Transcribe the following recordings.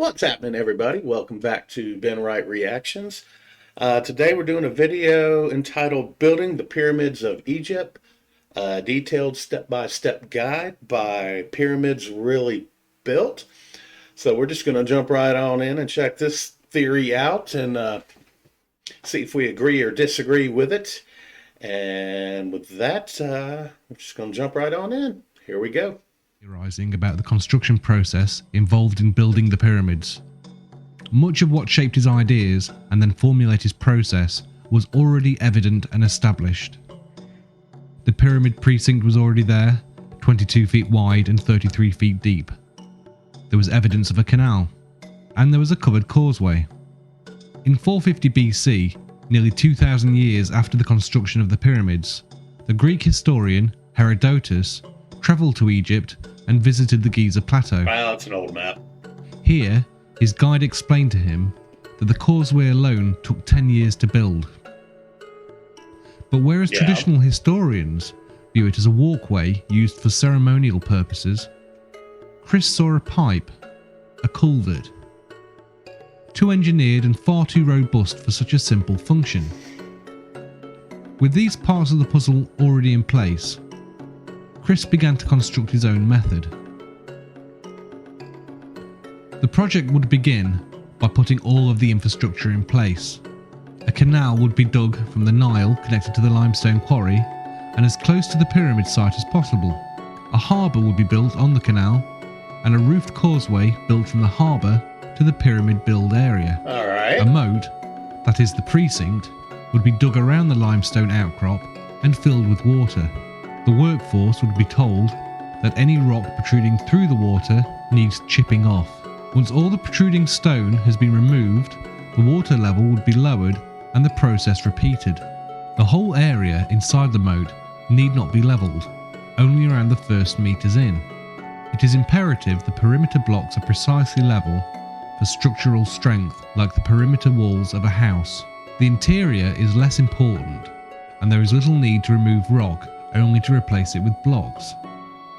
What's happening, everybody? Welcome back to Ben Wright Reactions. Today we're doing a video entitled Building the Pyramids of Egypt, a detailed step-by-step guide by Pyramids Really Built. So we're just going to jump right on in and check this theory out and see if we agree or disagree with it. And with that, we're just going to jump right on in. Here we go. Theorizing about the construction process involved in building the pyramids. Much of what shaped his ideas and then formulated his process was already evident and established. The pyramid precinct was already there, 22 feet wide and 33 feet deep. There was evidence of a canal, and there was a covered causeway. In 450 BC, nearly 2,000 years after the construction of the pyramids, the Greek historian Herodotus travelled to Egypt and visited the Giza Plateau. Wow, that's an old map. Here, his guide explained to him that the causeway alone took 10 years to build. But whereas traditional historians view it as a walkway used for ceremonial purposes, Chris saw a pipe, a culvert. Too engineered and far too robust for such a simple function. With these parts of the puzzle already in place, Chris began to construct his own method. The project would begin by putting all of the infrastructure in place. A canal would be dug from the Nile connected to the limestone quarry and as close to the pyramid site as possible. A harbour would be built on the canal and a roofed causeway built from the harbour to the pyramid build area. A moat, that is the precinct, would be dug around the limestone outcrop and filled with water. The workforce would be told that any rock protruding through the water needs chipping off. Once all the protruding stone has been removed, the water level would be lowered and the process repeated. The whole area inside the moat need not be levelled, only around the first metres in. It is imperative the perimeter blocks are precisely level for structural strength, like the perimeter walls of a house. The interior is less important, and there is little need to remove rock only to replace it with blocks.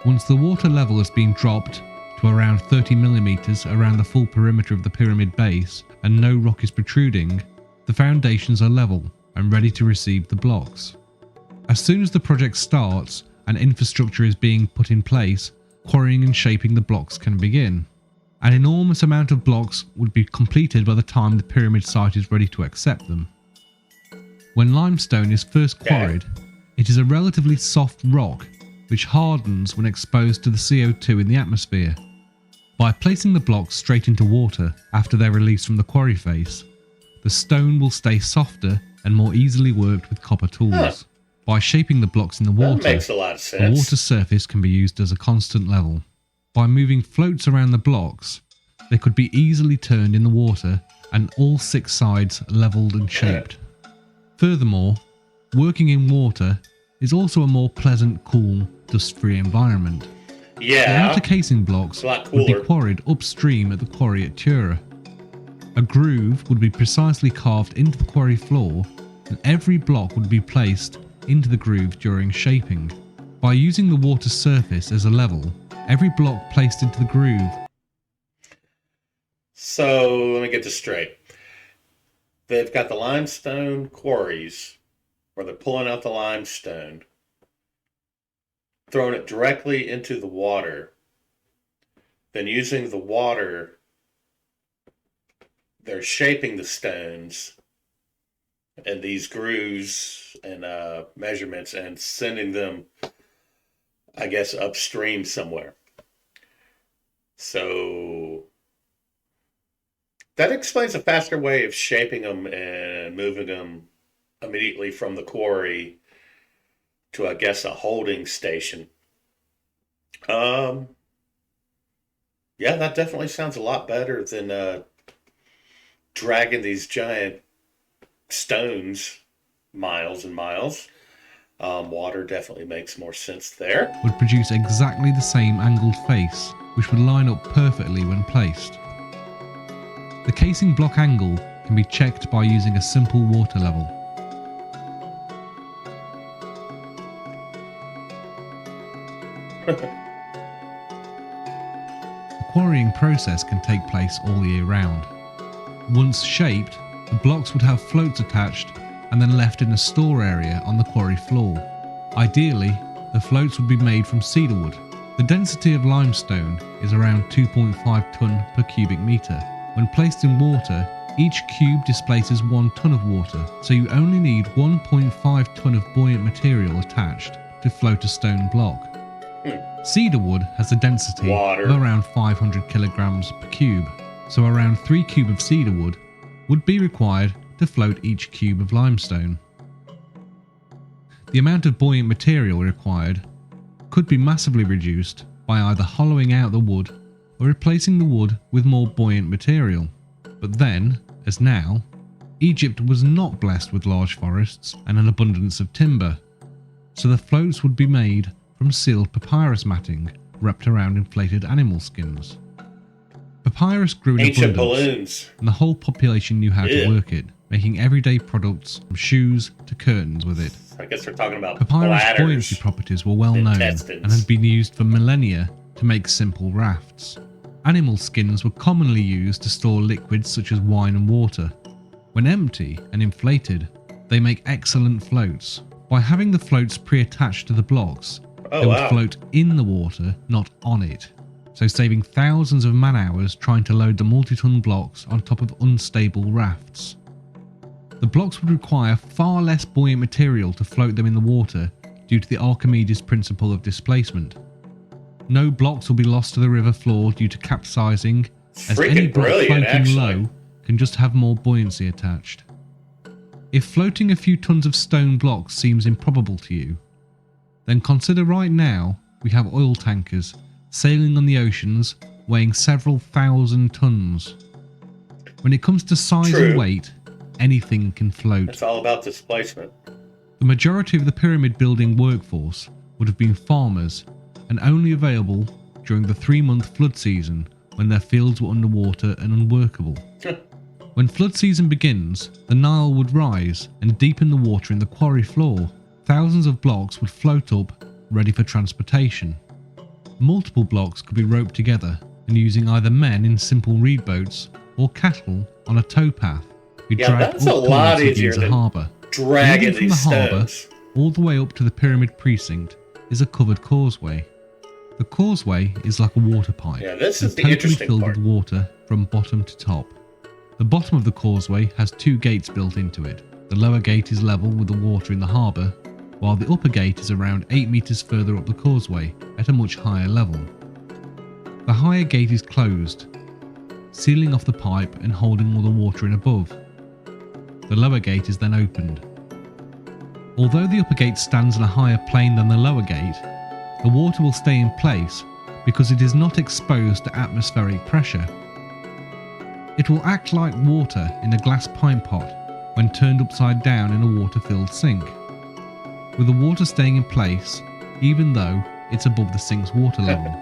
Once the water level has been dropped to around 30 millimeters around the full perimeter of the pyramid base and no rock is protruding, the foundations are level and ready to receive the blocks. As soon as the project starts and infrastructure is being put in place, quarrying and shaping the blocks can begin. An enormous amount of blocks would be completed by the time the pyramid site is ready to accept them. When limestone is first quarried, it is a relatively soft rock which hardens when exposed to the CO2 in the atmosphere. By placing the blocks straight into water after they're released from the quarry face, the stone will stay softer and more easily worked with copper tools. By shaping the blocks in the water, That makes a lot of sense. the water surface can be used as a constant level. By moving floats around the blocks, they could be easily turned in the water and all 6 sides levelled and shaped. Furthermore, working in water is also a more pleasant, cool, dust-free environment. The outer casing blocks would be quarried upstream at the quarry at Tura. A groove would be precisely carved into the quarry floor, and every block would be placed into the groove during shaping. By using the water surface as a level, every block placed into the groove. So let me get this straight. They've got the limestone quarries where they're pulling out the limestone, throwing it directly into the water, then using the water, they're shaping the stones and these grooves and measurements and sending them, I guess, upstream somewhere. So that explains a faster way of shaping them and moving them immediately from the quarry to, I guess, a holding station. Yeah, that definitely sounds a lot better than dragging these giant stones miles and miles. Water definitely makes more sense there. Would produce exactly the same angled face, which would line up perfectly when placed. The casing block angle can be checked by using a simple water level. The quarrying process can take place all year round. Once shaped, the blocks would have floats attached and then left in a store area on the quarry floor. Ideally, the floats would be made from cedar wood. The density of limestone is around 2.5 tonne per cubic metre. When placed in water, each cube displaces 1 tonne of water, so you only need 1.5 tonne of buoyant material attached to float a stone block. Cedar wood has a density of around 500 kilograms per cube, so around 3 cubes of cedar wood would be required to float each cube of limestone. The amount of buoyant material required could be massively reduced by either hollowing out the wood or replacing the wood with more buoyant material. But then, as now, Egypt was not blessed with large forests and an abundance of timber, so the floats would be made from sealed papyrus matting wrapped around inflated animal skins. Papyrus grew in Ancient abundance, balloons. and the whole population knew how to work it, making everyday products from shoes to curtains with it. I guess we're talking about Papyrus bladders, buoyancy properties were well known intestines. and had been used for millennia to make simple rafts. Animal skins were commonly used to store liquids such as wine and water. When empty and inflated, they make excellent floats. By having the floats pre-attached to the blocks, they would float in the water, not on it, so saving thousands of man-hours trying to load the multi-ton blocks on top of unstable rafts. The blocks would require far less buoyant material to float them in the water due to the Archimedes principle of displacement. No blocks will be lost to the river floor due to capsizing, as any block floating low can just have more buoyancy attached. If floating a few tons of stone blocks seems improbable to you, then consider right now we have oil tankers sailing on the oceans weighing several thousand tons. When it comes to size and weight, anything can float. It's all about displacement. The majority of the pyramid building workforce would have been farmers and only available during the 3-month flood season when their fields were underwater and unworkable. When flood season begins, the Nile would rise and deepen the water in the quarry floor. Thousands of blocks would float up, ready for transportation. Multiple blocks could be roped together and using either men in simple reed boats or cattle on a towpath be dragged that's a up lot towards easier the than harbour. dragging Leading from these the harbour stones. all the way up to the pyramid precinct is a covered causeway. The causeway is like a water pipe. Yeah, this is the totally interesting filled part. with water from bottom to top. The bottom of the causeway has 2 gates built into it. The lower gate is level with the water in the harbour, while the upper gate is around 8 metres further up the causeway at a much higher level. The higher gate is closed, sealing off the pipe and holding all the water in above. The lower gate is then opened. Although the upper gate stands on a higher plane than the lower gate, the water will stay in place because it is not exposed to atmospheric pressure. It will act like water in a glass pint pot when turned upside down in a water-filled sink, with the water staying in place even though it's above the sink's water level.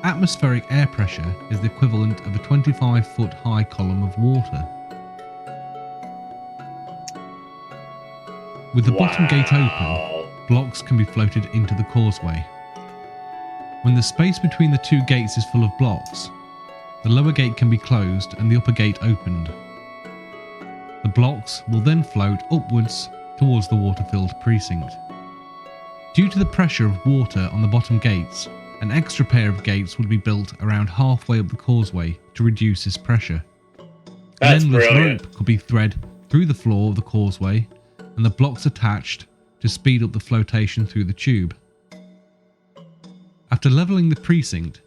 Atmospheric air pressure is the equivalent of a 25-foot high column of water. With the bottom gate open, blocks can be floated into the causeway. When the space between the 2 gates is full of blocks, the lower gate can be closed and the upper gate opened. The blocks will then float upwards towards the water-filled precinct. Due to the pressure of water on the bottom gates, an extra pair of gates would be built around halfway up the causeway to reduce this pressure. An endless rope could be threaded through the floor of the causeway and the blocks attached to speed up the flotation through the tube. After levelling the precinct,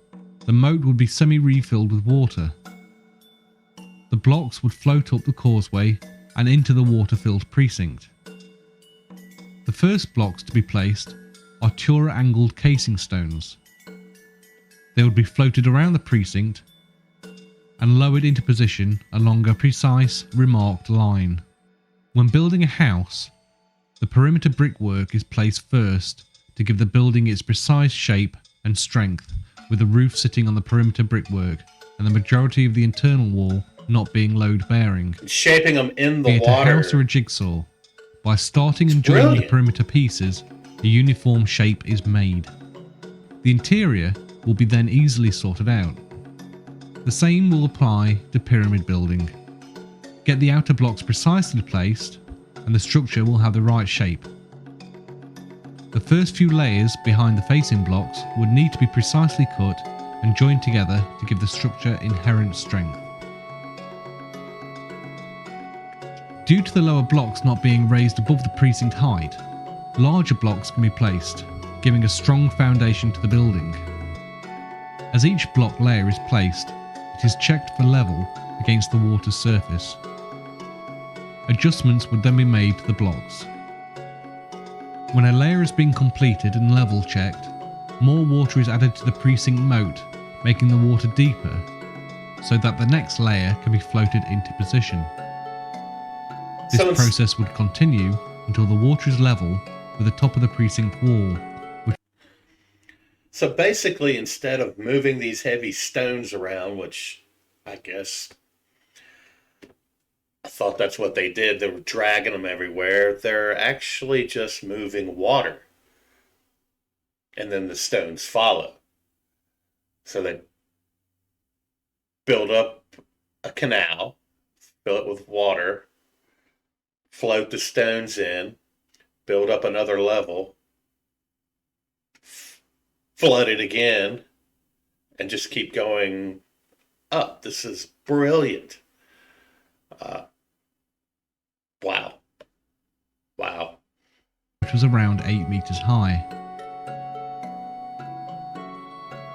the moat would be semi-refilled with water. The blocks would float up the causeway and into the water-filled precinct. The first blocks to be placed are Tura-angled casing stones. They would be floated around the precinct and lowered into position along a precise, remarked line. When building a house, the perimeter brickwork is placed first to give the building its precise shape and strength, with the roof sitting on the perimeter brickwork and the majority of the internal wall not being load-bearing. Shaping them in the Be it water. a house or a jigsaw, by starting and joining the perimeter pieces, a uniform shape is made. The interior will be then easily sorted out. The same will apply to pyramid building. Get the outer blocks precisely placed and the structure will have the right shape. The first few layers behind the facing blocks would need to be precisely cut and joined together to give the structure inherent strength. Due to the lower blocks not being raised above the precinct height, larger blocks can be placed, giving a strong foundation to the building. As each block layer is placed, it is checked for level against the water's surface. Adjustments would then be made to the blocks. When a layer has been completed and level checked, more water is added to the precinct moat, making the water deeper, so that the next layer can be floated into position. This process would continue until the water is level with the top of the precinct wall. So basically, instead of moving these heavy stones around, which I guess I thought that's what they did, they were dragging them everywhere, they're actually just moving water. And then the stones follow. So they build up a canal, fill it with water, float the stones in, build up another level, flood it again, and just keep going up. This is brilliant. Wow. Which was around 8 meters high.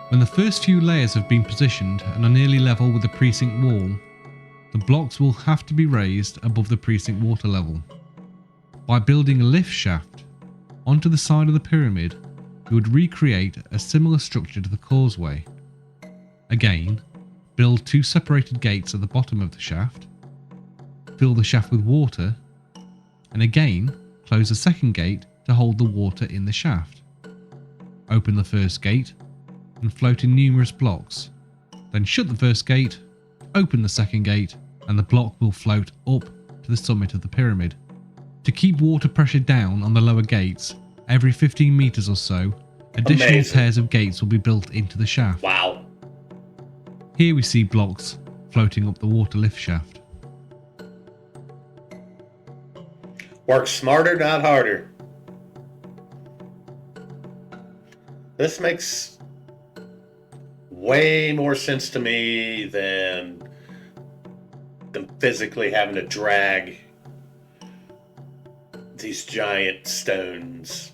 When the first few layers have been positioned and are nearly level with the precinct wall, the blocks will have to be raised above the precinct water level. By building a lift shaft onto the side of the pyramid, we would recreate a similar structure to the causeway. Again, build 2 separated gates at the bottom of the shaft, fill the shaft with water, and again close the second gate to hold the water in the shaft. Open the first gate and float in numerous blocks, then shut the first gate, open the second gate, and the block will float up to the summit of the pyramid. To keep water pressure down on the lower gates, every 15 meters or so, additional pairs of gates will be built into the shaft. Wow. Here we see blocks floating up the water lift shaft. Work smarter, not harder. This makes way more sense to me than physically having to drag these giant stones.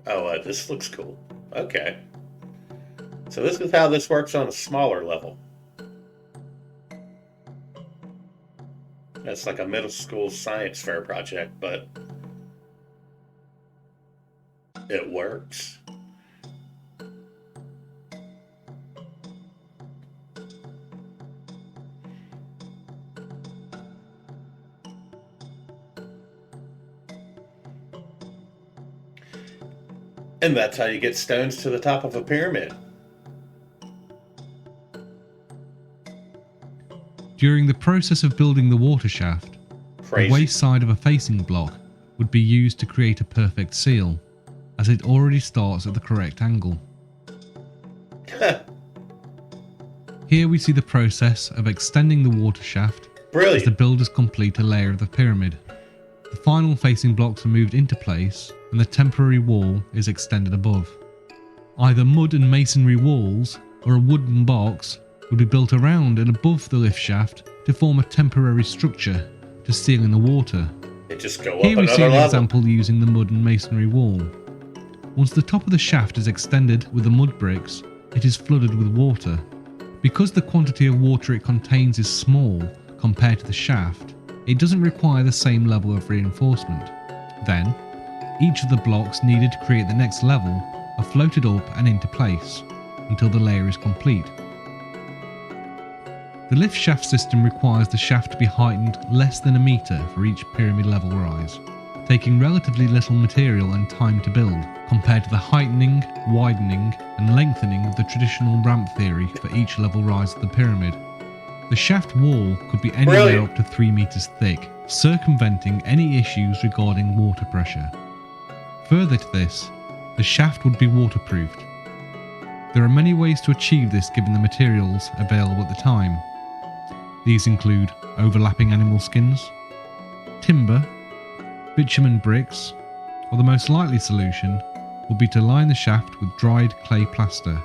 Oh, this looks cool. Okay. So this is how this works on a smaller level. That's like a middle school science fair project, but it works. And that's how you get stones to the top of a pyramid. During the process of building the water shaft, the waste side of a facing block would be used to create a perfect seal, as it already starts at the correct angle. Here we see the process of extending the water shaft as the builders complete a layer of the pyramid. The final facing blocks are moved into place and the temporary wall is extended above. Either mud and masonry walls or a wooden box would be built around and above the lift shaft to form a temporary structure to seal in the water. Here we see an example using the mud and masonry wall. Once the top of the shaft is extended with the mud bricks, it is flooded with water. Because the quantity of water it contains is small compared to the shaft, it doesn't require the same level of reinforcement. Then, each of the blocks needed to create the next level are floated up and into place until the layer is complete. The lift shaft system requires the shaft to be heightened less than a metre for each pyramid level rise, taking relatively little material and time to build, compared to the heightening, widening and lengthening of the traditional ramp theory for each level rise of the pyramid. The shaft wall could be anywhere up to 3 meters thick, circumventing any issues regarding water pressure. Further to this, the shaft would be waterproofed. There are many ways to achieve this given the materials available at the time. These include overlapping animal skins, timber, bitumen bricks, or the most likely solution would be to line the shaft with dried clay plaster,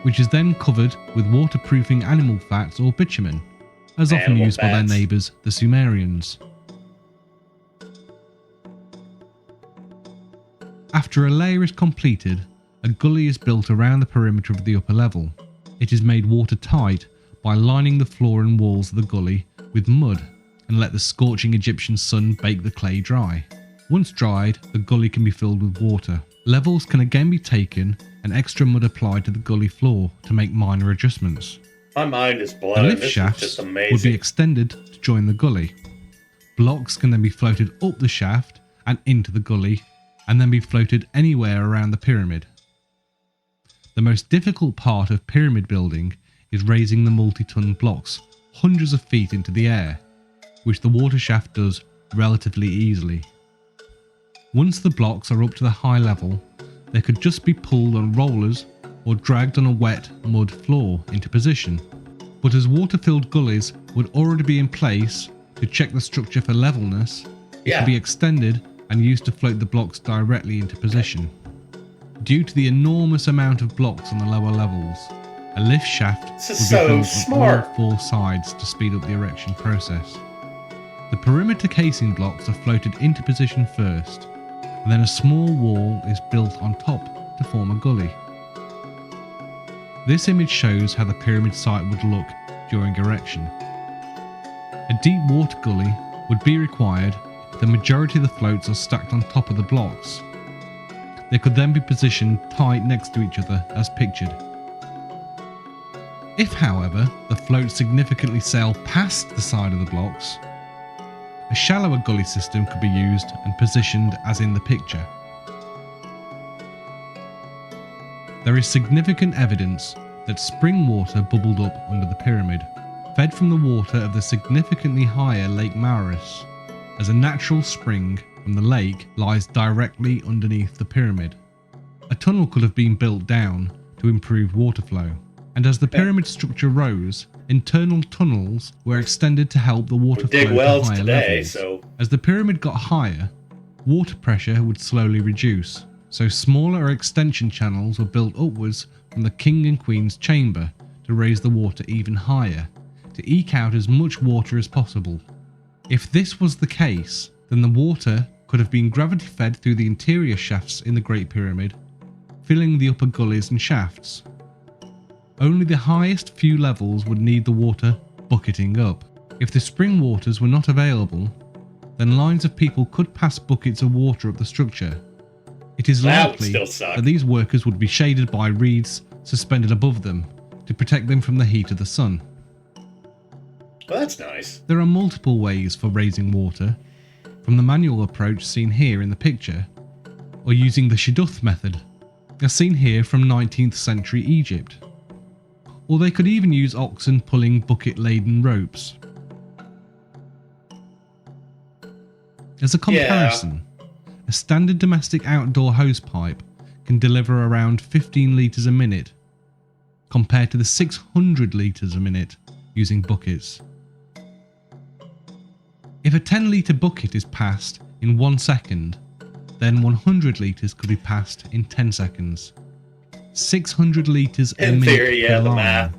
which is then covered with waterproofing animal fats or bitumen, as often Animal used by their fats. neighbours, the Sumerians. After a layer is completed, a gully is built around the perimeter of the upper level. It is made watertight by lining the floor and walls of the gully with mud and let the scorching Egyptian sun bake the clay dry. Once dried, the gully can be filled with water. Levels can again be taken and extra mud applied to the gully floor to make minor adjustments. My mind is The blown. lift This is shafts just would amazing. be extended to join the gully. Blocks can then be floated up the shaft and into the gully, and then be floated anywhere around the pyramid. The most difficult part of pyramid building is raising the multi-ton blocks hundreds of feet into the air, which the water shaft does relatively easily. Once the blocks are up to the high level, they could just be pulled on rollers or dragged on a wet mud floor into position. But as water-filled gullies would already be in place to check the structure for levelness, it could be extended and used to float the blocks directly into position. Due to the enormous amount of blocks on the lower levels, a lift shaft This would is be so built smart. on all four sides to speed up the erection process. The perimeter casing blocks are floated into position first, and then a small wall is built on top to form a gully. This image shows how the pyramid site would look during erection. A deep water gully would be required if the majority of the floats are stacked on top of the blocks. They could then be positioned tight next to each other as pictured. If, however, the floats significantly sail past the side of the blocks, a shallower gully system could be used and positioned as in the picture. There is significant evidence that spring water bubbled up under the pyramid, fed from the water of the significantly higher Lake Maurus, as a natural spring from the lake lies directly underneath the pyramid. A tunnel could have been built down to improve water flow, and as the pyramid structure rose, internal tunnels were extended to help the water We dig flow to wells higher today, levels. so As the pyramid got higher, water pressure would slowly reduce, so smaller extension channels were built upwards from the king and queen's chamber to raise the water even higher, to eke out as much water as possible. If this was the case, then the water could have been gravity fed through the interior shafts in the Great Pyramid, filling the upper gullies and shafts. Only the highest few levels would need the water bucketing up. If the spring waters were not available, then lines of people could pass buckets of water up the structure. It is That would likely still suck. that these workers would be shaded by reeds suspended above them to protect them from the heat of the sun. well, that's nice. There are multiple ways for raising water, from the manual approach seen here in the picture, or using the shidduth method, as seen here from 19th century Egypt. Or they could even use oxen pulling bucket-laden ropes. As a comparison, a standard domestic outdoor hosepipe can deliver around 15 litres a minute, compared to the 600 litres a minute using buckets. If a 10 litre bucket is passed in 1 second, then 100 litres could be passed in 10 seconds. 600 litres a In minute theory, per yeah, the line. math.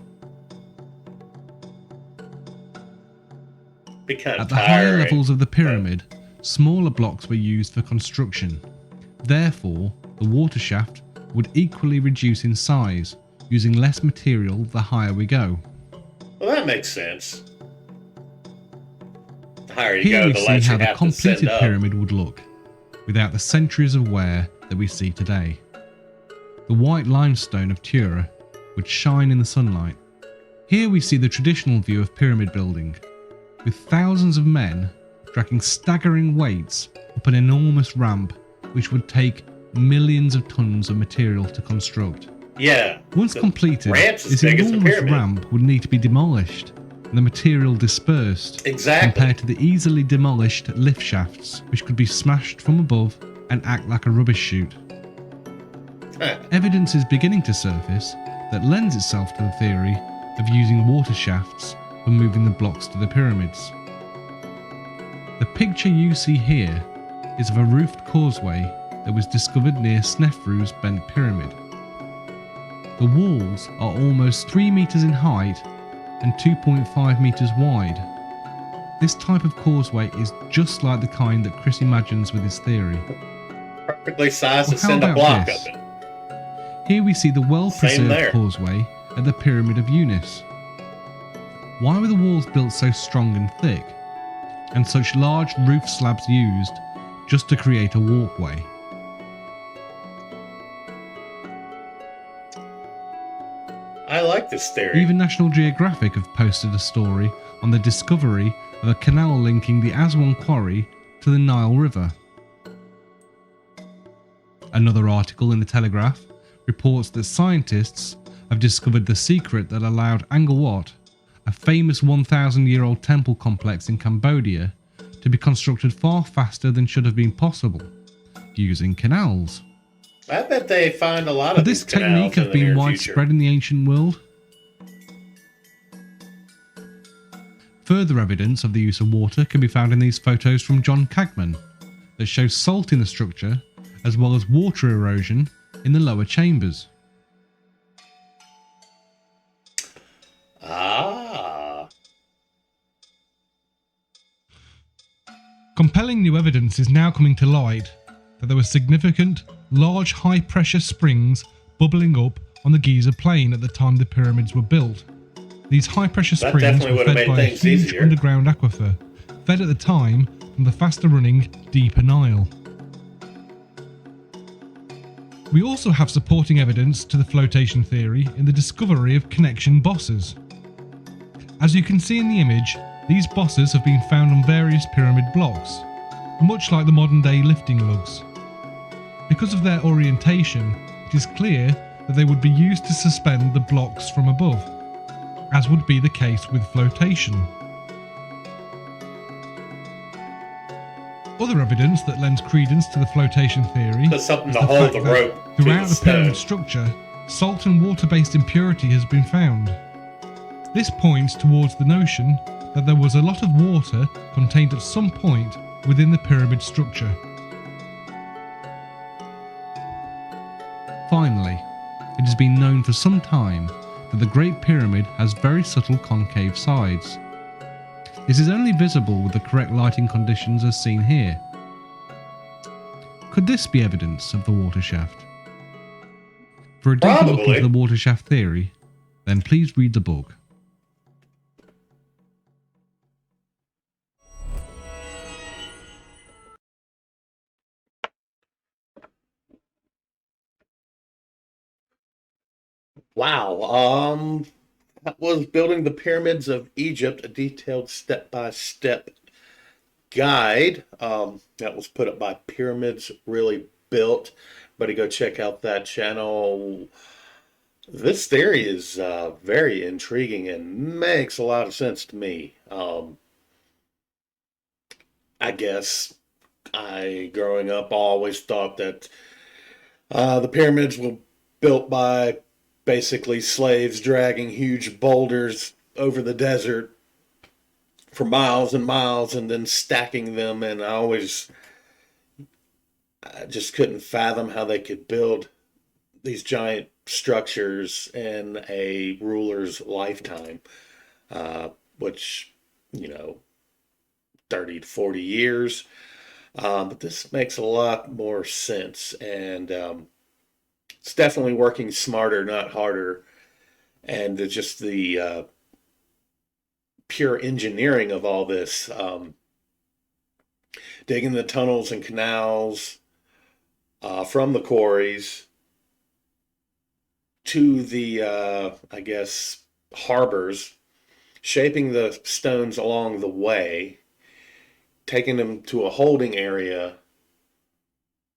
Be kind At of the higher tiring. levels of the pyramid, smaller blocks were used for construction. Therefore, the water shaft would equally reduce in size, using less material the higher we go. Well, that makes sense. The higher you Here go, we the see less how you the have to send completed up. pyramid would look, without the centuries of wear that we see today. The white limestone of Tura would shine in the sunlight. Here we see the traditional view of pyramid building, with thousands of men dragging staggering weights up an enormous ramp which would take millions of tons of material to construct. Yeah. Once the completed, ramp's as this big as the enormous pyramid. ramp would need to be demolished and the material dispersed, Exactly. compared to the easily demolished lift shafts which could be smashed from above and act like a rubbish chute. Huh. Evidence is beginning to surface that lends itself to the theory of using water shafts for moving the blocks to the pyramids. The picture you see here is of a roofed causeway that was discovered near Snefru's bent pyramid. The walls are almost 3 meters in height and 2.5 meters wide. This type of causeway is just like the kind that Chris imagines with his theory. Perfectly sized Well, to how send a about block this? up it. Here we see the Same well-preserved there. causeway at the Pyramid of Unis. Why were the walls built so strong and thick, and such large roof slabs used just to create a walkway? I like this theory. Even National Geographic have posted a story on the discovery of a canal linking the Aswan quarry to the Nile River. Another article in the Telegraph reports that scientists have discovered the secret that allowed Angkor Wat, a famous 1,000-year-old temple complex in Cambodia, to be constructed far faster than should have been possible, using canals. I bet they find a lot Could of this these canals technique in have the been near widespread future. in the ancient world? Further evidence of the use of water can be found in these photos from John Cagman that show salt in the structure as well as water erosion in the lower chambers. Ah. Compelling new evidence is now coming to light that there were significant, large high-pressure springs bubbling up on the Giza plain at the time the pyramids were built. These high-pressure That springs definitely were would have fed made by a things huge easier. underground aquifer, fed at the time from the faster-running, deeper Nile. We also have supporting evidence to the flotation theory in the discovery of connection bosses. As you can see in the image, these bosses have been found on various pyramid blocks, much like the modern-day lifting lugs. Because of their orientation, it is clear that they would be used to suspend the blocks from above, as would be the case with flotation. Other evidence that lends credence to the flotation theory Put something is to the hold fact the that rope to throughout the the pyramid stone. structure, salt and water-based impurity has been found. This points towards the notion that there was a lot of water contained at some point within the pyramid structure. Finally, it has been known for some time that the Great Pyramid has very subtle concave sides. This is only visible with the correct lighting conditions as seen here. Could this be evidence of the water shaft? For a deeper look into Probably. the water shaft theory, then please read the book. Wow. That was Building the Pyramids of Egypt, a detailed step-by-step guide. That was put up by Pyramids Really Built. But go check out that channel. This theory is very intriguing and makes a lot of sense to me. I guess growing up, always thought that the pyramids were built by basically slaves dragging huge boulders over the desert for miles and miles and then stacking them. And I just couldn't fathom how they could build these giant structures in a ruler's lifetime, which, you know, 30 to 40 years. But this makes a lot more sense. And it's definitely working smarter, not harder. And just the pure engineering of all this, digging the tunnels and canals from the quarries to the, I guess, harbors, shaping the stones along the way, taking them to a holding area,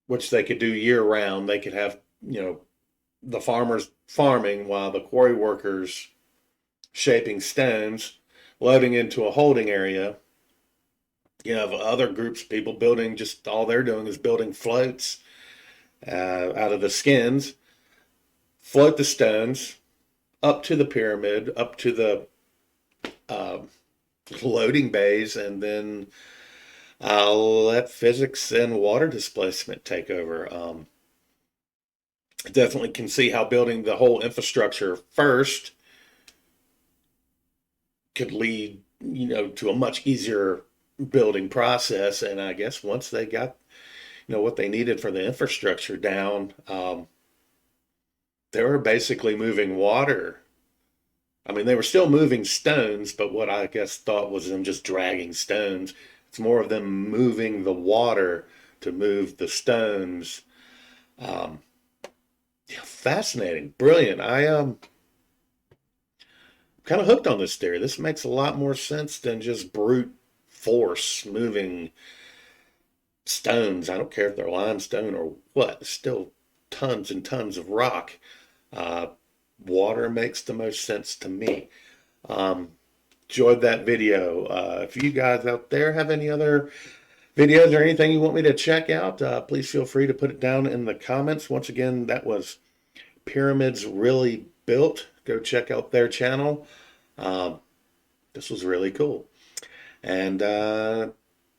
which they could do year round. They could have, the farmers farming while the quarry workers shaping stones, loading into a holding area. You have other groups of people building, just all they're doing is building floats out of the skins, float the stones, up to the pyramid, up to the uh, loading bays, and then I'll let physics and water displacement take over. Definitely can see how building the whole infrastructure first could lead, to a much easier building process. And I guess once they got, what they needed for the infrastructure down, they were basically moving water. I mean, they were still moving stones, but what I guess thought was them just dragging stones. It's more of them moving the water to move the stones. Um, yeah, fascinating, brilliant. I kind of hooked on this theory. This makes a lot more sense than just brute force moving stones. I don't care if they're limestone or what. It's still tons and tons of rock. Uh, Water makes the most sense to me. Um, Enjoyed that video. If you guys out there have any other videos or anything you want me to check out, please feel free to put it down in the comments. Once again, that was Pyramids Really Built. Go check out their channel. Um, this was really cool. And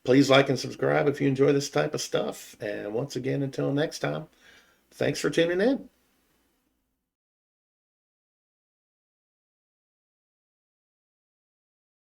please like and subscribe if you enjoy this type of stuff. And once again, until next time, thanks for tuning in.